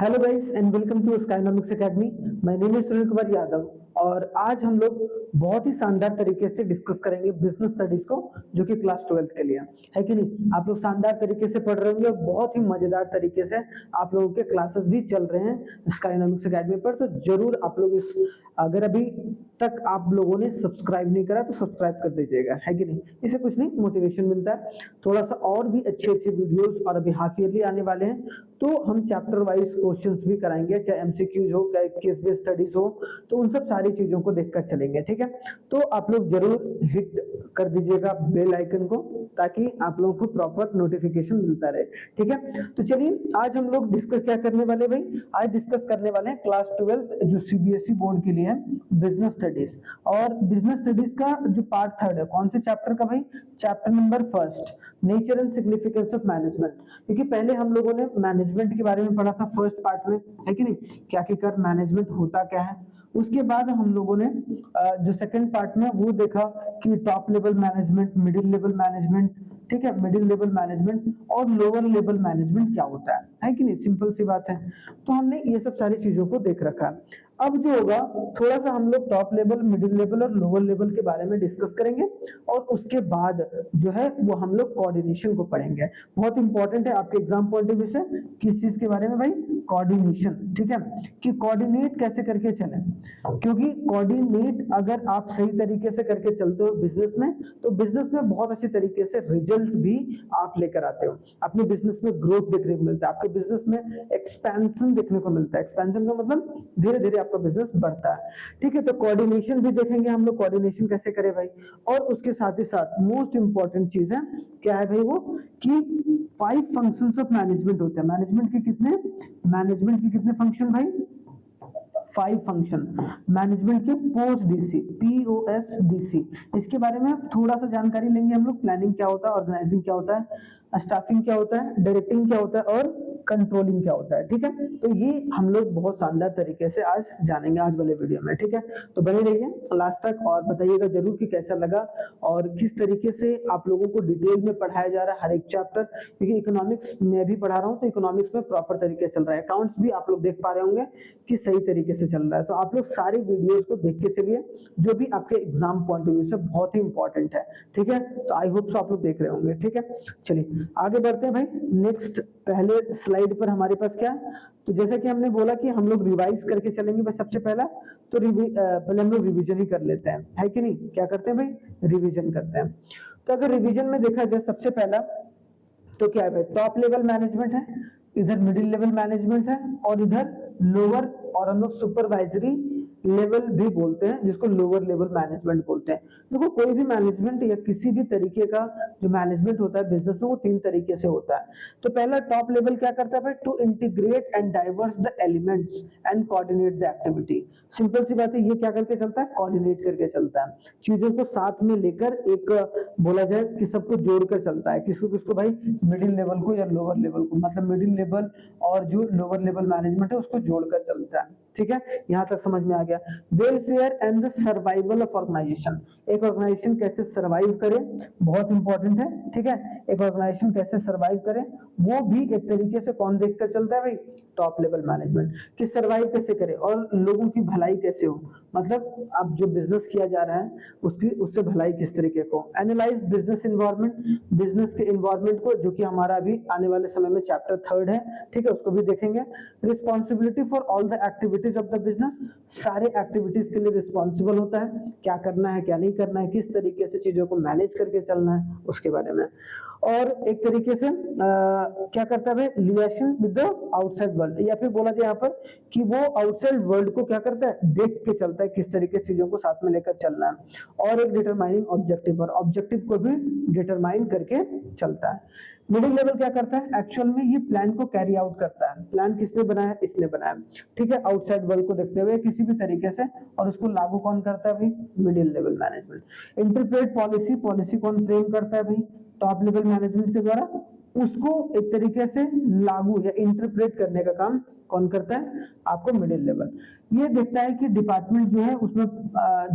Hello guys and welcome to Skynomics academy. My name is Sunil Kumar Yadav और आज हम लोग बहुत ही शानदार तरीके से डिस्कस करेंगे बिजनेस स्टडीज को, जो कि क्लास 12th के लिए है कि नहीं। आप लोग शानदार तरीके से पढ़ रहे होंगे और बहुत ही मजेदार तरीके से आप लोगों के क्लासेस भी चल रहे हैं स्काइनॉमिक्स एकेडमी पर। तो जरूर आप लोग इस, अगर अभी तक आप लोगों ने सब्सक्राइब नहीं करा तो सब्सक्राइब कर दीजिएगा, है कि नहीं। इससे कुछ नहीं, मोटिवेशन मिलता है थोड़ा सा, और भी अच्छे अच्छे वीडियोस और अभी हाफ ईयरली आने वाले हैं, तो हम चैप्टर वाइज क्वेश्चंस भी कराएंगे, चाहे एमसीक्यूज हो, चाहे केस बेस्ड स्टडीज हो, तो उन सब सारी चीजों को देखकर चलेंगे। ठीक है, तो आप लोग जरूर हिट कर दीजिएगा बेल आइकन को, ताकि आप लोगों को प्रॉपर नोटिफिकेशन मिलता रहे। ठीक है, तो चलिए आज हम लोग डिस्कस क्या करने वाले भाई, आज डिस्कस करने वाले हैं क्लास 12 जो सीबीएसई बोर्ड के लिए है, बिजनेस स्टडीज। और बिजनेस स्टडीज का जो पार्ट 3 है, कौन से चैप्टर का भाई, chapter number 1, nature and significance of management. क्योंकि पहले हम लोगों ने मैनेजमेंट के बारे में पढ़ा था फर्स्ट पार्ट में, है कि नहीं, क्या क्या मैनेजमेंट होता क्या है। उसके बाद हम लोगों ने जो सेकंड पार्ट में वो देखा कि top level management, middle level management, ठीक है, मिडिल लेवल मैनेजमेंट और लोअर लेवल मैनेजमेंट क्या होता है कि नहीं, सिंपल सी बात है। तो हमने ये सब सारी चीजों को देख रखा है। अब जो होगा, थोड़ा सा हम लोग टॉप लेवल, मिडिल लेवल और लोअर लेवल के बारे में डिस्कस करेंगे, और उसके बाद जो है वो हम लोग कोऑर्डिनेशन को पढ़ेंगे। बहुत इंपॉर्टेंट है आपके एग्जाम पॉइंट ऑफ व्यू से, किस चीज के बारे में भाई, कोऑर्डिनेशन। ठीक है, कि कोऑर्डिनेट कैसे करके चले, क्योंकि कोऑर्डिनेट अगर आप सही तरीके से करके चलते हो बिजनेस में, तो बिजनेस में बहुत अच्छी तरीके से रिजल्ट भी आप लेकर आते हो, अपने बिजनेस में ग्रोथ देखने को मिलता है, आपके बिजनेस में एक्सपेंशन देखने को मिलता है। एक्सपेंशन का मतलब धीरे धीरे आपका बिजनेस बढ़ता है। ठीक है, तो कोऑर्डिनेशन भी देखेंगे हम लोग, कोऑर्डिनेशन कैसे करें भाई। और उसके साथ ही साथ मोस्ट इंपॉर्टेंट चीज है, क्या है भाई वो, कि 5 फंक्शंस ऑफ मैनेजमेंट होते हैं। मैनेजमेंट के कितने फंक्शन भाई, 5 फंक्शन मैनेजमेंट के। पोस्ट डीसी, POSDC, इसके बारे में थोड़ा सा जानकारी लेंगे हम लोग। प्लानिंग क्या होता है, ऑर्गेनाइजिंग क्या होता है, स्टाफिंग क्या होता है, डायरेक्टिंग क्या होता है और कंट्रोलिंग क्या होता है। ठीक है, तो ये हम लोग बहुत शानदार तरीके से आज जानेंगे आज वाले वीडियो में। ठीक है, तो बने रहिए लास्ट तक और बताइएगा जरूर कि कैसा लगा और किस तरीके से आप लोगों को डिटेल में पढ़ाया जा रहा है हर एक चैप्टर। क्योंकि इकोनॉमिक्स में भी पढ़ा रहा हूँ, तो इकोनॉमिक्स में प्रॉपर तरीके से चल रहा है। अकाउंट्स भी आप लोग देख पा रहे होंगे कि सही तरीके से चल रहा है। तो आप लोग सारी वीडियोस को देख के चलिए, जो भी आपके एग्जाम पॉइंट ऑफ व्यू से बहुत ही इंपॉर्टेंट है। ठीक है, तो आई होप सो आप लोग देख रहे होंगे। ठीक है, चलिए आगे बढ़ते हैं भाई। नेक्स्ट पहले स्लाइड पर हमारे पास क्या है, तो जैसा कि हमने बोला कि हम लोग रिवाइज करके चलेंगे। बस सबसे पहला तो पहले हम लोग रिवीजन ही कर लेते हैं, है कि नहीं। क्या करते हैं भाई, रिवीजन करते हैं। तो अगर रिवीजन में देखा जाए, सबसे पहला तो क्या है भाई, टॉप लेवल मैनेजमेंट है, इधर मिडिल लेवल मैनेजमेंट है, और इधर लोअर, और हम लोग सुपरवाइजरी लेवल भी बोलते हैं, जिसको लोअर लेवल मैनेजमेंट बोलते हैं। देखो, कोई भी मैनेजमेंट या किसी भी तरीके का जो मैनेजमेंट होता है बिजनेस में, वो 3 तरीके से होता है। तो पहला टॉप लेवल क्या करता है भाई, to integrate and diverse the elements and coordinate the activity. Simple सी बात है, ये क्या करके चलता है, कोऑर्डिनेट करके चलता है, चीजों को साथ में लेकर एक बोला जाए कि सबको जोड़कर चलता है। किसको किसको भाई, मिडिल लेवल को या लोअर लेवल को, मतलब मिडिल लेवल और जो लोअर लेवल मैनेजमेंट है उसको जोड़कर चलता है। ठीक है, यहां तक समझ में आ गया। Welfare and the survival of organisation, एक ऑर्गेनाइजेशन कैसे सर्वाइव करे, बहुत इंपॉर्टेंट है। ठीक है, एक ऑर्गेनाइजेशन कैसे सर्वाइव करे, वो भी एक तरीके से कौन देखकर चलता है भाई, टॉप लेवल मैनेजमेंट। कि सर्वाइव कैसे करे और लोगों की भलाई कैसे हो, मतलब अब जो बिजनेस किया जा रहा है उसकी, उससे भलाई किस तरीके को। एनालाइज बिजनेस इन्वायरमेंट, बिजनेस के इन्वायरमेंट को, जो कि हमारा अभी आने वाले समय में चैप्टर 3 है। ठीक है, उसको भी देखेंगे। Responsibility for all the activities of the business, सारे एक्टिविटीज के लिए रिस्पॉन्सिबल होता है, क्या करना है क्या नहीं करना है, किस तरीके से चीजों को मैनेज करके चलना है, उसके बारे में। और एक तरीके से क्या करता है, लिएशन विद द आउटसाइड वर्ल्ड, या फिर बोला जाए यहाँ पर कि वो आउटसाइड वर्ल्ड को क्या करता है, देख के चलता है, किस तरीके से चीजों को साथ में लेकर चलना है। और एक डिटरमाइनिंग ऑब्जेक्टिव, और ऑब्जेक्टिव को भी डिटरमाइन करके चलता है। मिडिल लेवल क्या करता है, एक्चुअल में ये प्लान को कैरी आउट करता है। प्लान किसने बनाया, इसने बनाया। ठीक है, आउटसाइड वर्ल्ड को देखते हुए किसी भी तरीके से, और उसको लागू कौन करता है भाई, middle level management. Interpret policy, policy कौन फ्रेम करता है भाई, टॉप लेवल मैनेजमेंट के द्वारा। उसको एक तरीके से लागू या इंटरप्रेट करने का काम कौन करता है? आपको मिडिल लेवल। ये देखता है कि डिपार्टमेंट जो है उसमें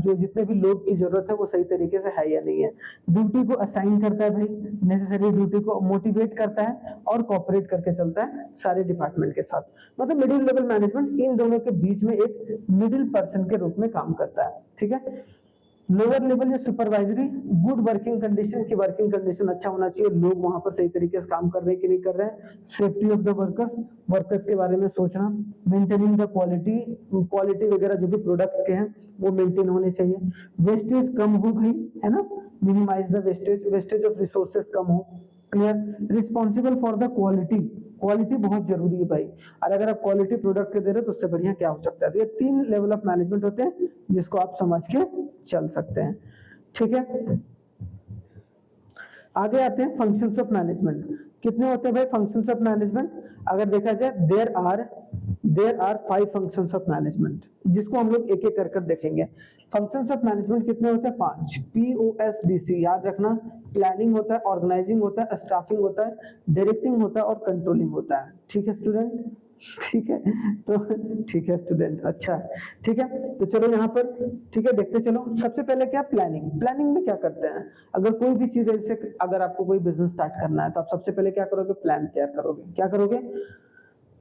जो जितने भी लोग की जरूरत है वो सही तरीके से है या नहीं है, ड्यूटी को असाइन करता है भाई, नेसेसरी ड्यूटी को मोटिवेट करता है और कोऑपरेट करके चलता है सारे डिपार्टमेंट के साथ। मतलब मिडिल लेवल मैनेजमेंट इन दोनों के बीच में एक मिडिल पर्सन के रूप में काम करता है, ठीक है। लोअर लेवल या सुपरवाइजरी, गुड वर्किंग कंडीशन की वर्किंग कंडीशन अच्छा होना चाहिए, लोग वहां पर सही तरीके से काम कर रहे हैं कि नहीं कर रहे हैं, safety of the workers, workers के बारे में सोचना, मेंटेनिंग द क्वालिटी, क्वालिटी वगैरह जो भी प्रोडक्ट्स के हैं वो मेंटेन होने चाहिए, वेस्टेज कम हो भाई, है ना, minimize the wastage, wastage of resources कम हो, clear, responsible for the quality, quality बहुत जरूरी है भाई, और अगर आप क्वालिटी प्रोडक्ट के दे रहे हो तो उससे बढ़िया क्या हो सकता है। तो ये 3 लेवल ऑफ मैनेजमेंट होते हैं जिसको आप समझ के चल सकते हैं, ठीक है। आगे आते हैं फंक्शंस ऑफ मैनेजमेंट। कितने होते हैं भाई फंक्शंस ऑफ मैनेजमेंट? अगर देखा जाए there are 5 functions of management, जिसको हम लोग एक एक कर देखेंगे। फंक्शंस ऑफ मैनेजमेंट कितने होते हैं? 5। POSDC याद रखना, प्लानिंग होता है, ऑर्गेनाइजिंग होता है, स्टाफिंग होता है, डायरेक्टिंग होता है और कंट्रोलिंग होता है, ठीक है स्टूडेंट, ठीक है। तो ठीक है स्टूडेंट, अच्छा ठीक है। तो चलो यहाँ पर ठीक है देखते चलो। सबसे पहले क्या? प्लानिंग। प्लानिंग में क्या करते हैं? अगर कोई भी चीज ऐसे, अगर आपको कोई बिजनेस स्टार्ट करना है तो आप सबसे पहले क्या करोगे? प्लान तैयार करोगे। क्या करोगे?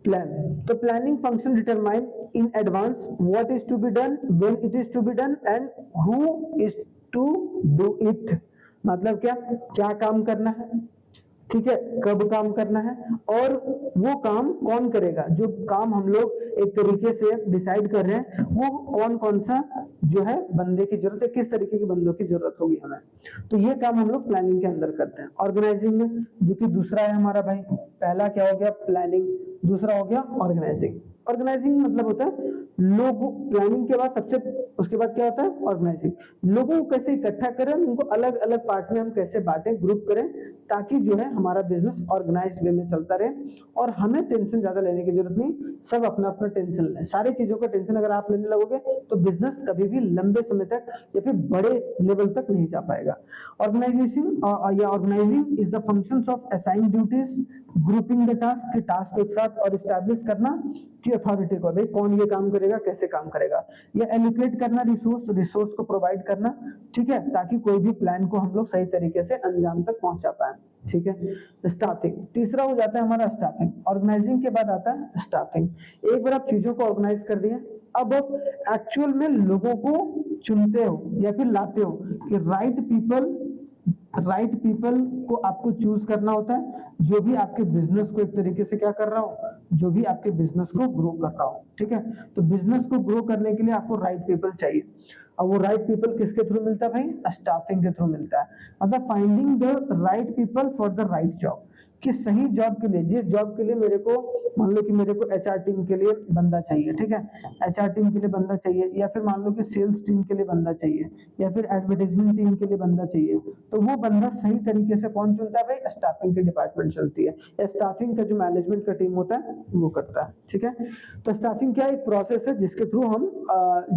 प्लान। तो planning function determine in advance what is to be done, when it is to be done and who is to do it. मतलब क्या क्या काम करना है, ठीक है, कब काम करना है और वो काम कौन करेगा। जो काम हम लोग एक तरीके से डिसाइड कर रहे हैं वो कौन कौन सा जो है बंदे की जरूरत है, किस तरीके के बंदों की जरूरत होगी हमें, तो ये काम हम लोग प्लानिंग के अंदर करते हैं। ऑर्गेनाइजिंग में जो कि दूसरा है हमारा भाई, पहला क्या हो गया? प्लानिंग, दूसरा हो गया ऑर्गेनाइजिंग। ऑर्गेनाइजिंग मतलब होता है लोगों, प्लानिंग के बाद सबसे उसके बाद क्या होता है? ऑर्गेनाइजिंग। लोगों को कैसे इकट्ठा करें, उनको अलग अलग पार्ट में हम कैसे बांटें, ग्रुप करें, ताकि जो है हमारा बिजनेस ऑर्गेनाइज्ड वे में चलता रहे और हमें टेंशन ज्यादा लेने की जरूरत नहीं, सब अपना अपना टेंशन लें। सारी चीजों का टेंशन अगर आप लेने लगोगे तो बिजनेस कभी भी लंबे समय तक या फिर बड़े लेवल तक नहीं जा पाएगा। ऑर्गेनाइजेशन या organising is the functions of assign duties, grouping the task, कि टास्क एक साथ और एस्टैब्लिश करना कि अथॉरिटी को, भाई कौन ये काम करेगा, कैसे काम करेगा, या एलोकेट करना रिसोर्स को प्रोवाइड करना, ठीक है, ताकि कोई भी प्लान को हम लोग सही तरीके से अंजाम तक पहुंचा पाए, ठीक है। स्टाफिंग तीसरा हो जाता है हमारा स्टाफिंग। ऑर्गेनाइजिंग के बाद आता है स्टाफिंग। एक बार आप चीजों को ऑर्गेनाइज कर दिए, अब आप एक्चुअल में लोगों को चुनते हो या फिर लाते हो कि राइट पीपल को आपको चूज करना होता है, जो भी आपके बिजनेस को एक तरीके से क्या कर रहा हो, जो भी आपके बिजनेस को ग्रो कर रहा हो, ठीक है। तो बिजनेस को ग्रो करने के लिए आपको राइट पीपल चाहिए। अब वो राइट पीपल किसके थ्रू मिलता है भाई? स्टाफिंग के थ्रू मिलता है। मतलब finding the right people for the right job, कि सही जॉब के लिए, जिस जॉब के लिए मेरे को, मान लो कि मेरे को एचआर टीम के लिए बंदा चाहिए, ठीक है, एचआर टीम के लिए बंदा चाहिए, या फिर मान लो कि सेल्स टीम के लिए बंदा चाहिए, या फिर एडवर्टाइजमेंट टीम के लिए बंदा चाहिए, तो वो बंदा सही तरीके से कौन चुनता है भाई? स्टाफिंग की डिपार्टमेंट चलती है, या स्टाफिंग का जो मैनेजमेंट का टीम होता है वो करता है, ठीक है। तो स्टाफिंग क्या एक प्रोसेस है जिसके थ्रू हम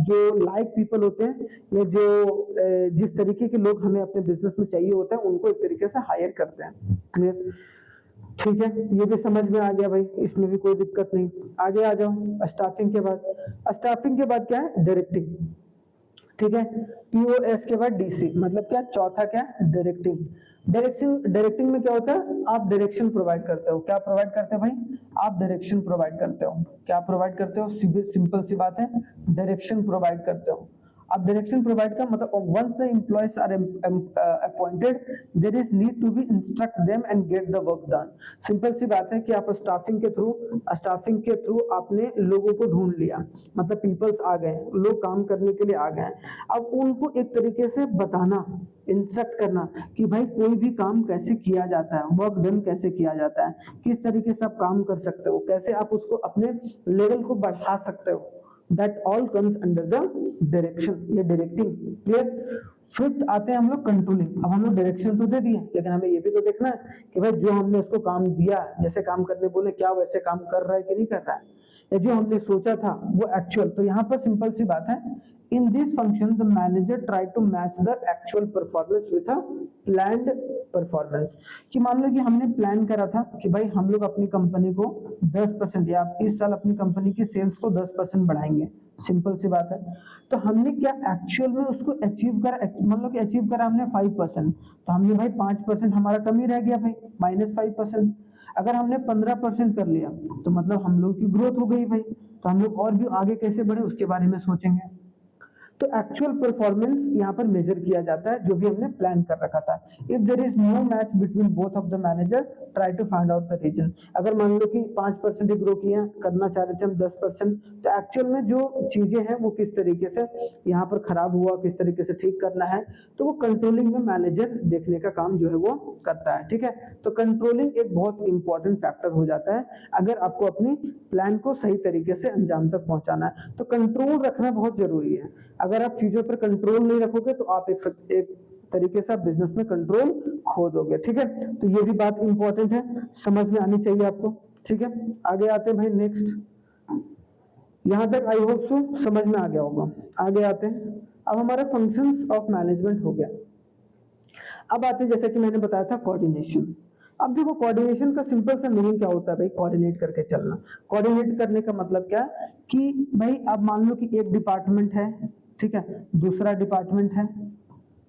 जो लाइक पीपल होते हैं या जो जिस तरीके के लोग हमें अपने बिजनेस में चाहिए होते हैं उनको एक तरीके से हायर करते हैं, क्लियर, ठीक है। ये भी समझ में आ गया भाई, इसमें भी कोई दिक्कत नहीं। आगे आ जाओ। स्टाफिंग के बाद क्या है? डायरेक्टिंग, ठीक है। POS के बाद DC, मतलब क्या? चौथा क्या? डायरेक्टिंग। डायरेक्टिंग में क्या होता है? आप डायरेक्शन प्रोवाइड करते हो। क्या प्रोवाइड करते हो भाई? आप डायरेक्शन प्रोवाइड करते हो। क्या प्रोवाइड करते हो? सिंपल सी बात है, डायरेक्शन प्रोवाइड करते हो। अब डायरेक्शन प्रोवाइड का मतलब once the employees are appointed there is need to be instruct them and get the work done. Simple सी बात है कि आप स्टाफिंग के थ्रू आपने लोगों को ढूंढ लिया, मतलब पीपल्स आ गए, लोग काम करने के लिए आ गए। अब उनको एक तरीके से बताना, इंस्ट्रक्ट करना कि भाई कोई भी काम कैसे किया जाता है, वर्क डन कैसे किया जाता है, किस तरीके से आप काम कर सकते हो, कैसे आप उसको अपने लेवल को बढ़ा सकते हो। That all comes under the direction, ये डायरेक्टिंग, क्लियर। फिफ्थ आते हैं हम लोग कंट्रोलिंग। अब हम लोग डायरेक्शन तो दे दिए, लेकिन हमें ये भी तो देखना है कि भाई जो हमने उसको काम दिया, जैसे काम करने बोले, क्या वैसे काम कर रहा है कि नहीं कर रहा है, या जो हमने सोचा था वो एक्चुअल। तो यहाँ पर सिंपल सी बात है, In this function, the manager try to match the actual performance with a planned performance. कि मान लो कि हमने प्लान करा था कि भाई हम लोग अपनी कंपनी को 10% या इस साल अपनी कंपनी की सेल्स को 10% बढ़ाएंगे, सिंपल सी बात है। तो हमने क्या एक्चुअल में उसको अचीव करा, मान लो कि अचीव करा हमने 5%, तो हमने भाई 5% हमारा कमी रह गया भाई, -5%। अगर हमने 15% कर लिया तो मतलब हम लोग की ग्रोथ हो गई भाई, तो हम लोग और भी आगे कैसे बढ़े उसके बारे में सोचेंगे। तो एक्चुअल परफॉर्मेंस यहाँ पर मेजर किया जाता है जो भी हमने प्लान कर रखा था। If there is no match between both of the manager, try to find out the reason. अगर मान लो कि 5% ग्रो किया, करना चाह रहे थे हम 10%, तो एक्चुअल में जो चीजें हैं वो किस तरीके से यहाँ पर खराब हुआ, किस तरीके से ठीक करना है, तो वो कंट्रोलिंग में मैनेजर देखने का काम जो है वो करता है। ठीक है, तो कंट्रोलिंग एक बहुत इंपॉर्टेंट फैक्टर हो जाता है अगर आपको अपनी प्लान को सही तरीके से अंजाम तक पहुंचाना है। तो कंट्रोल रखना बहुत जरूरी है। अगर आप चीजों पर कंट्रोल नहीं रखोगे तो आप एक तरीके से आप बिजनेस में कंट्रोल खो दोगे। ठीक है, तो ये भी बात इंपॉर्टेंट है, समझ में आनी चाहिए आपको। ठीक है, आगे आते हैं भाई नेक्स्ट। यहां तक आई होप सो समझ में आ गया होगा। आगे आते हैं, अब हमारा फंक्शंस ऑफ मैनेजमेंट हो गया। अब आते हैं, जैसे कि मैंने बताया था, कोऑर्डिनेशन। अब देखो कोऑर्डिनेशन का सिंपल सा मीनिंग क्या होता है भाई, कोऑर्डिनेट करके चलना। कोऑर्डिनेट करने का मतलब क्या है कि भाई अब मान लो कि एक डिपार्टमेंट है, ठीक है, दूसरा डिपार्टमेंट है,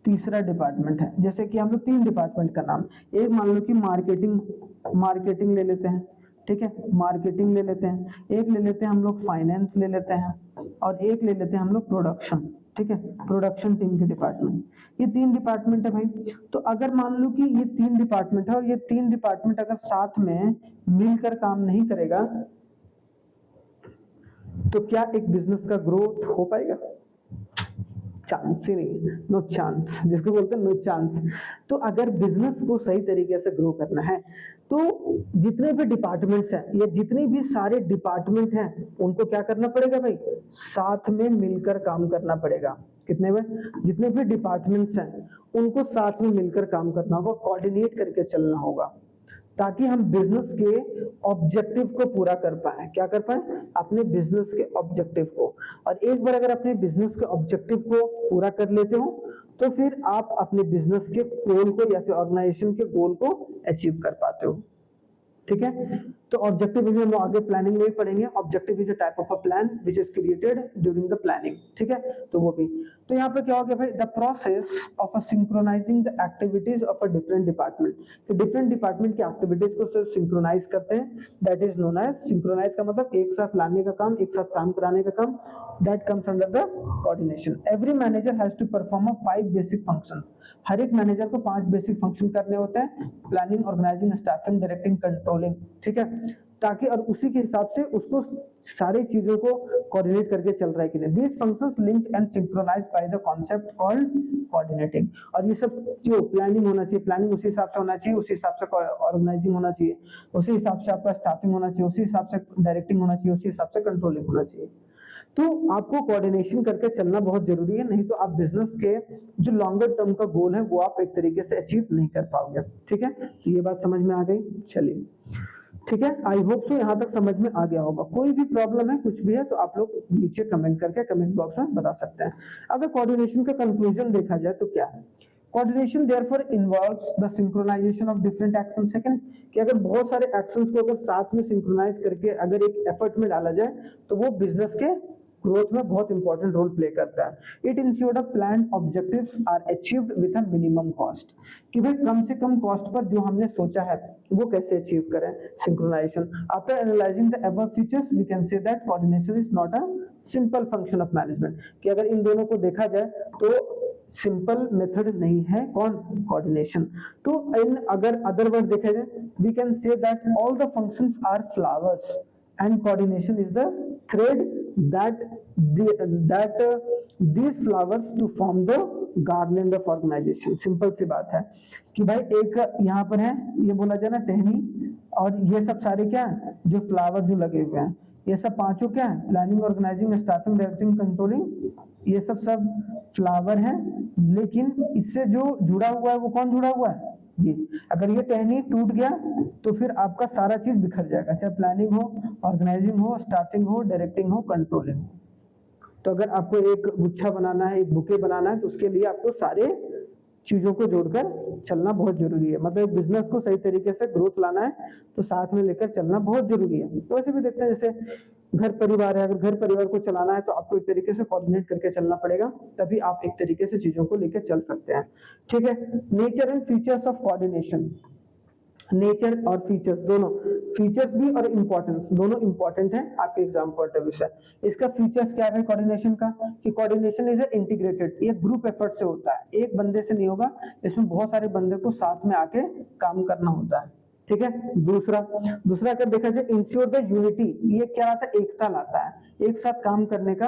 तीसरा डिपार्टमेंट है। जैसे कि हम लोग 3 डिपार्टमेंट का नाम, एक मान लो कि मार्केटिंग ले लेते हैं, ठीक है, मार्केटिंग ले लेते हैं, एक ले लेते हैं हम लोग फाइनेंस ले लेते हैं, और एक ले लेते हैं हम लोग प्रोडक्शन। ठीक है, प्रोडक्शन टीम के डिपार्टमेंट। ये 3 डिपार्टमेंट है भाई। तो अगर मान लो कि ये 3 डिपार्टमेंट है और ये 3 डिपार्टमेंट अगर साथ में मिलकर काम नहीं करेगा तो क्या एक बिजनेस का ग्रोथ हो पाएगा? चांस ही नहीं, नो चांस, जिसको बोलते हैं नो चांस। तो अगर बिजनेस को सही तरीके से ग्रो करना है तो जितने भी डिपार्टमेंट्स हैं या जितने भी सारे डिपार्टमेंट हैं उनको क्या करना पड़ेगा भाई, साथ में मिलकर काम करना पड़ेगा। कितने में, जितने भी डिपार्टमेंट्स हैं उनको साथ में मिलकर काम करना होगा, कोऑर्डिनेट करके चलना होगा, ताकि हम बिजनेस के ऑब्जेक्टिव को पूरा कर पाए। क्या कर पाए? अपने बिजनेस के ऑब्जेक्टिव को। और एक बार अगर अपने बिजनेस के ऑब्जेक्टिव को पूरा कर लेते हो तो फिर आप अपने बिजनेस के गोल को या फिर ऑर्गेनाइजेशन के गोल को अचीव कर पाते हो। ठीक है, तो ऑब्जेक्टिव भी हम आगे प्लानिंग में भी पढ़ेंगे। Objective is a type of a plan which is created during the planning. ठीक है, तो वो भी। तो यहाँ पे क्या हो गया भाई, the process of a synchronising the activities of a different department. तो डिफरेंट डिपार्टमेंट की एक्टिविटीज को सिंक्रोनाइज करते हैं, that is known as. Synchronise का मतलब एक साथ लाने का काम, एक साथ काम कराने का काम, that comes under the coordination. Every manager has to perform a 5 basic functions. हर एक मैनेजर को 5 बेसिक फंक्शन करने होते हैं, planning, organising, staffing, directing, controlling. ठीक है, ताकि और उसी के हिसाब से उसको सारी चीजों को कोऑर्डिनेट करके चल रहा है कि नहीं। These functions linked and synchronised by the concept called coordinating. और ये सब जो प्लानिंग होना चाहिए, प्लानिंग उसी हिसाब से होना चाहिए, उसी हिसाब से ऑर्गेनाइजिंग होना चाहिए, उसी हिसाब से आपका स्टाफिंग होना चाहिए, उसी हिसाब से डायरेक्टिंग होना चाहिए, उसी हिसाब से कंट्रोलिंग होना चाहिए। तो आपको कोऑर्डिनेशन करके चलना बहुत जरूरी है, नहीं तो आप बिजनेस के जो लॉन्गर टर्म का गोल है वो आप एक तरीके से अचीव नहीं कर पाओगे। ठीक है, तो ये बात समझ में आ गई। चलिए, ठीक है, आई होप सो यहाँ तक समझ में आ गया होगा। कोई भी प्रॉब्लम है, कुछ भी है, तो आप लोग नीचे कमेंट करके कमेंट बॉक्स में बता सकते हैं। अगर कोऑर्डिनेशन का कंक्लूजन देखा जाए तो क्या है, coordination therefore involves the synchronisation of different actions. है कि अगर बहुत सारे एक्शंस को अगर साथ में सिंक्रोनाइज करके अगर एक एफर्ट में डाला जाए तो वो बिजनेस के ग्रोथ में बहुत इंपॉर्टेंट रोल प्ले करता है। It ensured a plan objectives are achieved with a minimum cost. कि भाई कम से कम कॉस्ट पर जो हमने सोचा है वो कैसे अचीव करें, synchronisation. After analysing the above features we can say that coordination is not a simple function of management. कि अगर इन दोनों को देखा जाए तो सिंपल मेथड नहीं है कौन, कोऑर्डिनेशन। तो इन अगर अदर वर्ड देखा जाए we can say that all the functions are flowers and coordination is the thread that these flowers to form the garland of organization। Simple सी बात है कि भाई एक यहाँ पर है, ये बोला जाए ना टहनी, और ये सब सारे क्या है, जो फ्लावर जो लगे हुए हैं, ये सब पांचों क्या है, planning, organising, staffing, directing, controlling, ये सब फ्लावर है। लेकिन इससे जो जुड़ा हुआ है वो कौन जुड़ा हुआ है, ये। अगर ये टहनी टूट गया तो फिर आपका सारा चीज बिखर जाएगा, चाहे प्लानिंग हो, ऑर्गेनाइजिंग हो, स्टाफिंग हो, डायरेक्टिंग हो, कंट्रोलिंग हो। तो अगर आपको एक गुच्छा बनाना है, एक बुके बनाना है, तो उसके लिए आपको सारे चीजों को जोड़कर चलना बहुत जरूरी है। मतलब बिजनेस को सही तरीके से ग्रोथ लाना है तो साथ में लेकर चलना बहुत जरूरी है। तो वैसे भी देखते हैं जैसे घर परिवार है, अगर घर परिवार को चलाना है तो आपको एक तरीके से कोऑर्डिनेट करके चलना पड़ेगा, तभी आप एक तरीके से चीजों को लेकर चल सकते हैं। ठीक है, nature and features of coordination. Nature और फीचर्स दोनों, फीचर्स भी और इंपॉर्टेंस दोनों इंपॉर्टेंट है आपके एग्जाम पॉइंट ऑफ व्यू से। इसका फीचर्स क्या है कोऑर्डिनेशन का, कि कोऑर्डिनेशन इज इंटीग्रेटेड, ये ग्रुप एफर्ट से होता है, एक बंदे से नहीं होगा, इसमें बहुत सारे बंदे को साथ में आके काम करना होता है। ठीक है, दूसरा अगर देखा जाए इंश्योर द यूनिटी, ये क्या आता है, एकता लाता है, एक साथ काम करने का।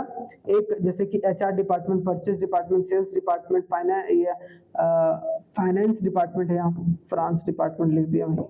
एक जैसे कि HR department, purchase department, sales department, finance department है, यहाँ फ्रांस डिपार्टमेंट लिख दिया मैंने,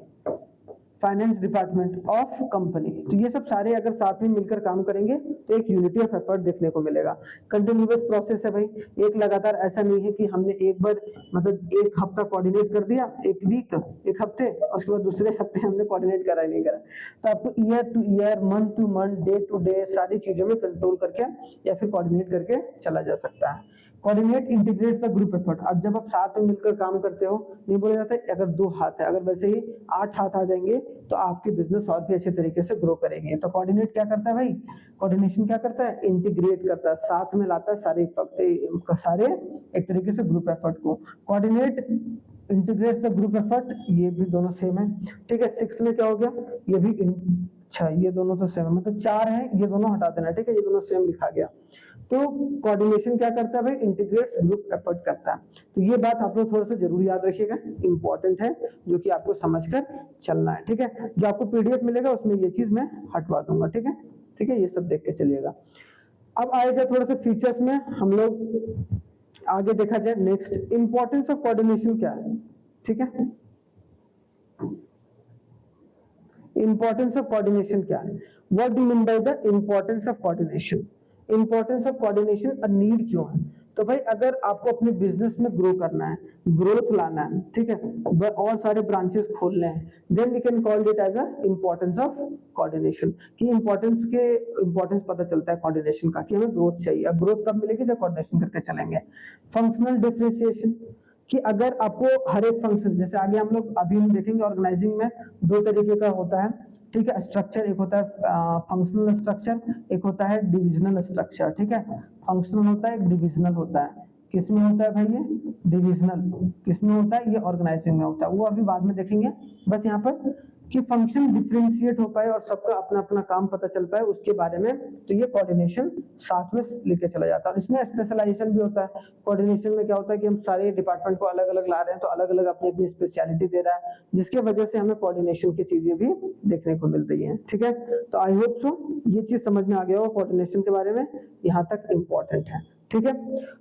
फाइनेंस डिपार्टमेंट ऑफ कंपनी, तो ये सब सारे अगर साथ में मिलकर काम करेंगे तो एक यूनिटी ऑफ एफर्ट देखने को मिलेगा। कंटिन्यूअस प्रोसेस है भाई, एक लगातार, ऐसा नहीं है कि हमने एक बार मतलब एक हफ्ता कोऑर्डिनेट कर दिया, एक वीक, एक हफ्ते, उसके बाद दूसरे हफ्ते हमने कोऑर्डिनेट करा ही नहीं करा। तो आपको year to year, month to month, day to day सारी चीजों में कंट्रोल करके या फिर कोऑर्डिनेट करके चला जा सकता है। Coordinate integrates the group effort, अब जब आप साथ में मिलकर काम करते हो, नहीं बोला जाता है अगर 2 हाथ है, अगर वैसे ही 8 हाथ आ जाएंगे तो आपकी बिजनेस और भी अच्छे तरीके से ग्रो करेगी। तो कोऑर्डिनेट क्या करता है भाई, कोऑर्डिनेशन क्या करता है, इंटीग्रेट करता है, साथ में लाता है सारे एक तरीके से ग्रुप एफर्ट को। Coordinate integrates the group effort, ये भी दोनों सेम है। ठीक है, 6 में क्या हो गया, ये भी अच्छा, ये दोनों तो सेम है, मतलब 4 है, ये दोनों हटा देना। ठीक है, ये दोनों सेम लिखा गया। तो कोऑर्डिनेशन क्या करता है भाई, इंटीग्रेट्स ग्रुप एफर्ट करता है। तो ये बात आप लोग थोड़ा सा जरूर याद रखिएगा, इंपॉर्टेंट है, जो कि आपको समझकर चलना है। ठीक है, जो आपको पीडीएफ मिलेगा उसमें ये चीज मैं हटवा दूंगा। ठीक है, ये सब देख के चलिएगा। अब आए जाए थोड़ा सा फीचर्स में, हम लोग आगे देखा जाए नेक्स्ट, इंपॉर्टेंस ऑफ कोऑर्डिनेशन क्या है। ठीक है, इंपॉर्टेंस ऑफ कोऑर्डिनेशन क्या है, what do you mean by the importance of coordination. Importance of coordination और नीड क्यों है, तो भाई अगर आपको अपने बिजनेस में ग्रो करना है, ग्रोथ लाना है, ठीक है, और सारे ब्रांचेस खोलने हैं, then we can call it as a importance of coordination. कि इंपॉर्टेंस पता चलता है कोऑर्डिनेशन का, कि हमें ग्रोथ चाहिए। अब ग्रोथ कब मिलेगी, जब कोऑर्डिनेशन करके चलेंगे। फंक्शनल डिफरेंशिएशन, कि अगर आपको हर एक फंक्शन, जैसे आगे हम लोग अभी हम देखेंगे ऑर्गेनाइजिंग में 2 तरीके का होता है। ठीक है, स्ट्रक्चर, एक होता है फंक्शनल स्ट्रक्चर, एक होता है डिविजनल स्ट्रक्चर। ठीक है, फंक्शनल होता है, एक डिविजनल होता है। किसमें होता है भाई ये, डिविजनल। किसमें होता है, ये ऑर्गेनाइजिंग में होता है, वो अभी बाद में देखेंगे। बस यहाँ पर कि फंक्शन डिफरेंशिएट हो पाए और सबका अपना अपना काम पता चल पाए उसके बारे में, तो ये कोऑर्डिनेशन साथ में लेके चला जाता है। और इसमें स्पेशलाइजेशन भी होता है। कोऑर्डिनेशन में क्या होता है कि हम सारे डिपार्टमेंट को अलग अलग ला रहे हैं, तो अलग अलग अपनी अपनी स्पेशलिटी दे रहा है, जिसकी वजह से हमें कोऑर्डिनेशन की चीजें भी देखने को मिल रही है। ठीक है, तो आई होप सो ये चीज समझ में आ गया होगा कोऑर्डिनेशन के बारे में, यहाँ तक इम्पोर्टेंट है। ठीक है,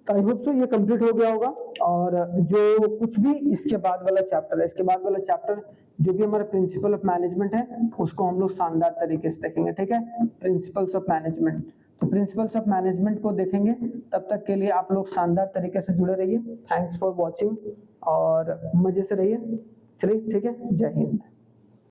तो आई होप सो ये कंप्लीट हो गया होगा। और जो कुछ भी इसके बाद वाला चैप्टर है, इसके बाद वाला चैप्टर जो भी हमारा प्रिंसिपल ऑफ मैनेजमेंट है, उसको हम लोग शानदार तरीके से देखेंगे। ठीक है, प्रिंसिपल्स ऑफ मैनेजमेंट, तो प्रिंसिपल्स ऑफ मैनेजमेंट को देखेंगे। तब तक के लिए आप लोग शानदार तरीके से जुड़े रहिए। थैंक्स फॉर वॉचिंग और मजे से रहिए। चलिए ठीक है, जय हिंद।